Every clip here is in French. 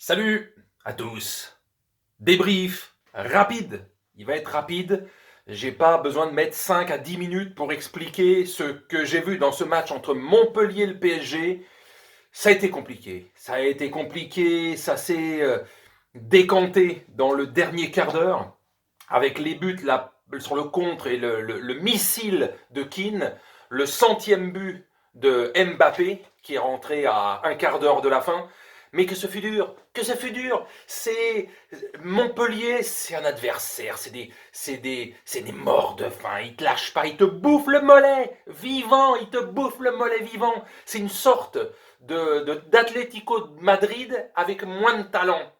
Salut à tous. Débrief rapide. Il va être rapide. J'ai pas besoin de mettre 5 à 10 minutes pour expliquer ce que j'ai vu dans ce match entre Montpellier et le PSG. Ça a été compliqué. Ça a été compliqué. Ça s'est décanté dans le dernier quart d'heure avec les buts là, sur le contre et le missile de Keane. Le centième but de Mbappé qui est rentré à un quart d'heure de la fin. Mais que ce fut dur, que ce fut dur. C'est Montpellier, c'est un adversaire, c'est des morts de faim. Ils te lâchent pas, ils te bouffent le mollet vivant, ils te bouffent le mollet vivant. C'est une sorte d'Atlético de Madrid avec moins de talent,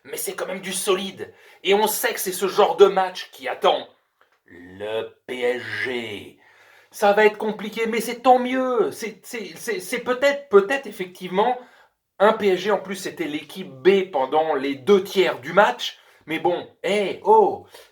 mais c'est quand même du solide. Et on sait que c'est ce genre de match qui attend le PSG. Ça va être compliqué, mais c'est tant mieux. C'est peut-être effectivement un PSG en plus, c'était l'équipe B pendant les 2 tiers du match. Mais bon,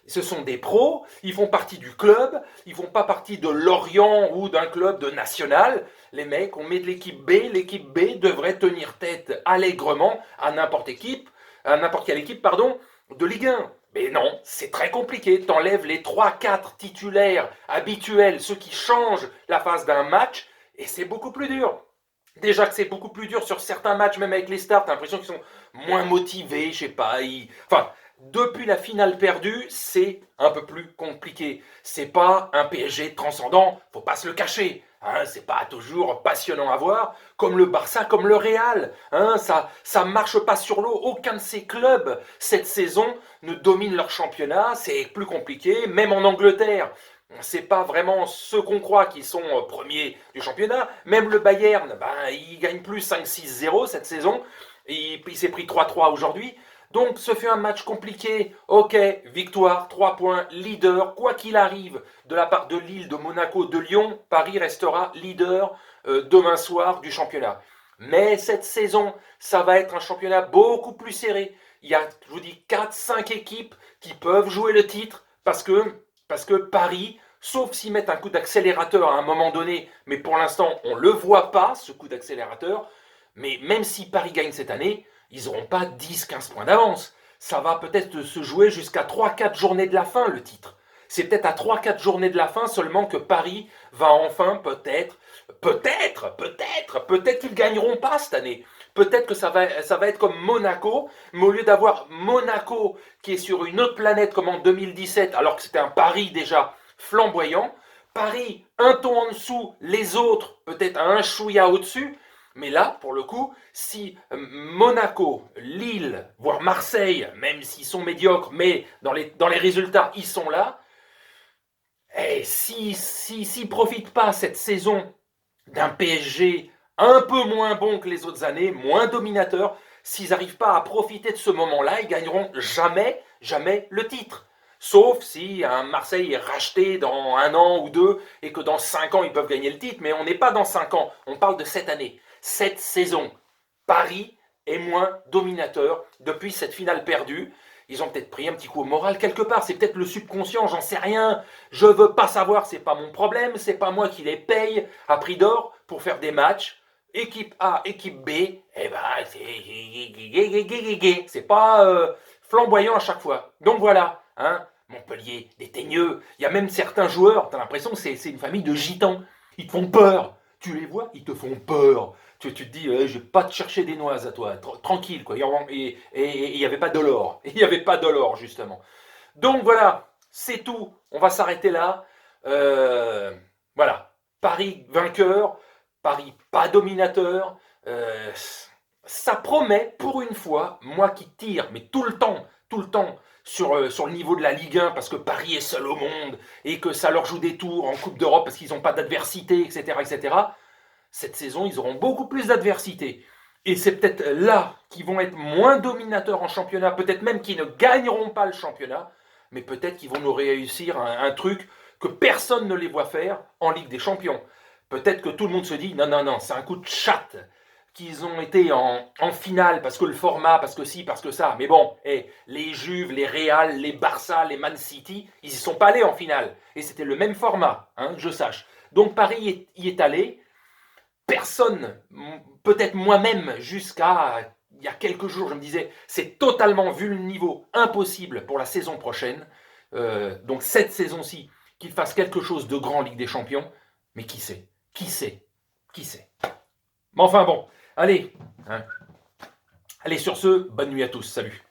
ce sont des pros, ils font partie du club, ils font pas partie de Lorient ou d'un club de national. Les mecs, on met de l'équipe B devrait tenir tête allègrement à n'importe quelle équipe, pardon, de Ligue 1. Mais non, c'est très compliqué. T'enlèves les 3-4 titulaires habituels, ceux qui changent la phase d'un match, et c'est beaucoup plus dur. Déjà que c'est beaucoup plus dur sur certains matchs, même avec les stars, t'as l'impression qu'ils sont moins motivés, je sais pas. Enfin, depuis la finale perdue, c'est un peu plus compliqué. C'est pas un PSG transcendant, faut pas se le cacher. Hein, c'est pas toujours passionnant à voir, comme le Barça, comme le Real. Hein, ça marche pas sur l'eau. Aucun de ces clubs cette saison ne domine leur championnat. C'est plus compliqué. Même en Angleterre, c'est pas vraiment ceux qu'on croit qui sont premiers du championnat. Même le Bayern, il gagne plus 5-6-0 cette saison. Il s'est pris 3-3 aujourd'hui. Donc ce fait un match compliqué. Ok, victoire, 3 points, leader. Quoi qu'il arrive de la part de Lille, de Monaco, de Lyon, Paris restera leader demain soir du championnat. Mais cette saison, ça va être un championnat beaucoup plus serré. Il y a, je vous dis, 4-5 équipes qui peuvent jouer le titre parce que Paris, sauf s'ils mettent un coup d'accélérateur à un moment donné, mais pour l'instant, on ne le voit pas, ce coup d'accélérateur, mais même si Paris gagne cette année, ils n'auront pas 10-15 points d'avance. Ça va peut-être se jouer jusqu'à 3-4 journées de la fin, le titre. C'est peut-être à 3-4 journées de la fin seulement que Paris va enfin peut-être qu'ils ne gagneront pas cette année. Peut-être que ça va être comme Monaco, mais au lieu d'avoir Monaco qui est sur une autre planète comme en 2017, alors que c'était un Paris déjà flamboyant, Paris un ton en dessous, les autres peut-être un chouïa au-dessus, mais là, pour le coup, si Monaco, Lille, voire Marseille, même s'ils sont médiocres, mais dans les résultats, ils sont là, et s'ils ne profitent pas cette saison d'un PSG un peu moins bon que les autres années, moins dominateur, s'ils n'arrivent pas à profiter de ce moment-là, ils gagneront jamais, jamais le titre. Sauf si un Marseille est racheté dans 1 an ou 2 et que dans 5 ans ils peuvent gagner le titre, mais on n'est pas dans 5 ans, on parle de cette année, cette saison. Paris est moins dominateur depuis cette finale perdue. Ils ont peut-être pris un petit coup au moral quelque part, c'est peut-être le subconscient, j'en sais rien. Je veux pas savoir, c'est pas mon problème, c'est pas moi qui les paye à prix d'or pour faire des matchs. Équipe A, équipe B, c'est pas flamboyant à chaque fois. Donc voilà, hein, Montpellier, des teigneux. Il y a même certains joueurs, t'as l'impression que c'est une famille de gitans. Ils te font peur. Tu les vois, ils te font peur. Tu te dis, je vais pas te chercher des noises à toi, tranquille, quoi. Et il n'y avait pas de l'or. Il n'y avait pas de l'or, justement. Donc voilà, c'est tout. On va s'arrêter là. Voilà. Paris vainqueur, Paris pas dominateur. Ça promet, pour une fois, moi qui tire, mais tout le temps, sur le niveau de la Ligue 1, parce que Paris est seul au monde, et que ça leur joue des tours en Coupe d'Europe parce qu'ils n'ont pas d'adversité, etc., etc. Cette saison, ils auront beaucoup plus d'adversité. Et c'est peut-être là qu'ils vont être moins dominateurs en championnat, peut-être même qu'ils ne gagneront pas le championnat, mais peut-être qu'ils vont nous réussir un truc que personne ne les voit faire en Ligue des Champions. Peut-être que tout le monde se dit, non, non, non, c'est un coup de chatte qu'ils ont été en finale, parce que le format, parce que ci, parce que ça. Mais bon, les Juves, les Real, les Barça, les Man City, ils n'y sont pas allés en finale. Et c'était le même format, que je sache. Donc Paris y est allé. Personne, peut-être moi-même, jusqu'à il il y a quelques jours, je me disais, c'est totalement, vu le niveau, impossible pour la saison prochaine. Donc cette saison-ci, qu'il fasse quelque chose de grand en Ligue des Champions. Mais qui sait? Qui sait? Qui sait? Mais enfin bon, allez. Hein. Allez, sur ce, bonne nuit à tous. Salut.